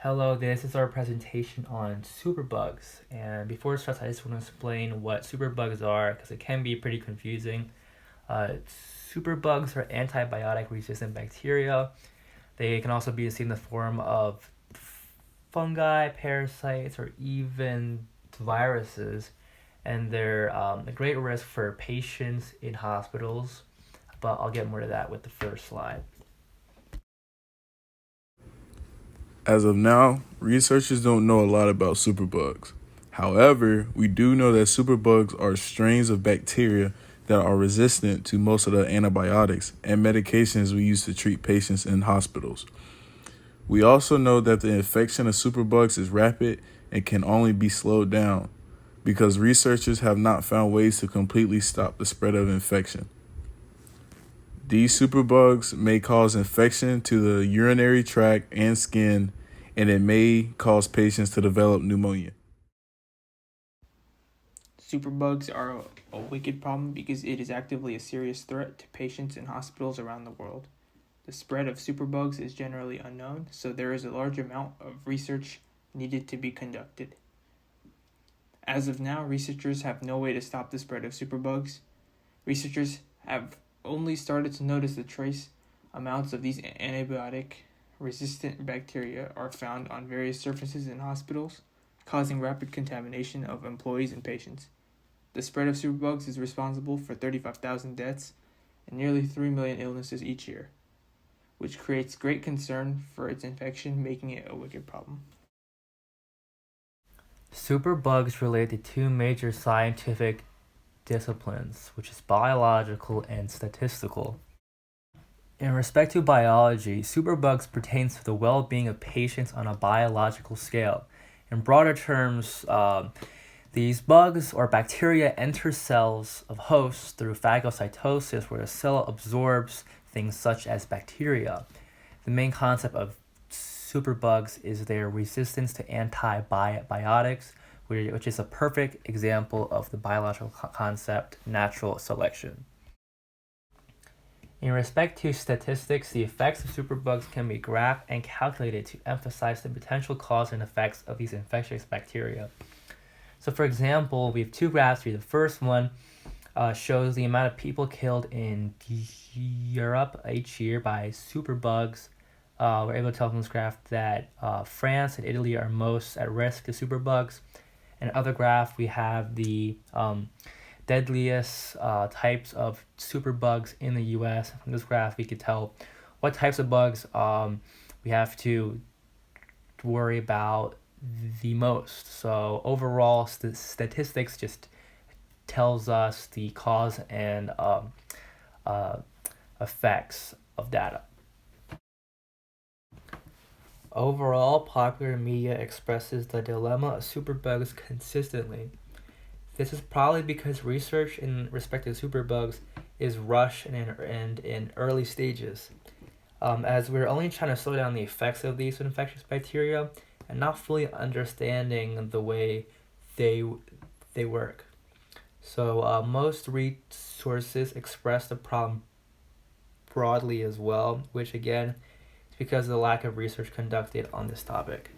Hello, this is our presentation on superbugs. And before it starts, I just want to explain what superbugs are because it can be pretty confusing. Uh, Superbugs are antibiotic resistant bacteria. They can also be seen in the form of fungi, parasites, or even viruses. And they're a great risk for patients in hospitals. But I'll get more to that with the first slide. As of now, researchers don't know a lot about superbugs. However, we do know that superbugs are strains of bacteria that are resistant to most of the antibiotics and medications we use to treat patients in hospitals. We also know that the infection of superbugs is rapid and can only be slowed down because researchers have not found ways to completely stop the spread of infection. These superbugs may cause infection to the urinary tract and skin, and it may cause patients to develop pneumonia. Superbugs are a wicked problem because it is actively a serious threat to patients in hospitals around the world. The spread of superbugs is generally unknown, so there is a large amount of research needed to be conducted. As of now, researchers have no way to stop the spread of superbugs. Researchers have only started to notice the trace amounts of these antibiotic resistant bacteria are found on various surfaces in hospitals, causing rapid contamination of employees and patients. The spread of superbugs is responsible for 35,000 deaths and nearly 3 million illnesses each year, which creates great concern for its infection, making it a wicked problem. Superbugs relate to two major scientific disciplines, which is biological and statistical. In respect to biology, superbugs pertains to the well-being of patients on a biological scale. In broader terms, these bugs or bacteria enter cells of hosts through phagocytosis, where the cell absorbs things such as bacteria. The main concept of superbugs is their resistance to antibiotics, which is a perfect example of the biological concept natural selection. In respect to statistics, the effects of superbugs can be graphed and calculated to emphasize the potential cause and effects of these infectious bacteria. So for example, we have two graphs here. The first one shows the amount of people killed in Europe each year by superbugs. We're able to tell from this graph that France and Italy are most at risk to superbugs. And other graph, we have the deadliest types of superbugs in the U.S. From this graph, we could tell what types of bugs we have to worry about the most. So overall, statistics just tells us the cause and effects of data. Overall, popular media expresses the dilemma of superbugs consistently. This is probably because research in respect to superbugs is rushed and in early stages, as we're only trying to slow down the effects of these infectious bacteria and not fully understanding the way they work. So most resources express the problem broadly as well, which again is because of the lack of research conducted on this topic.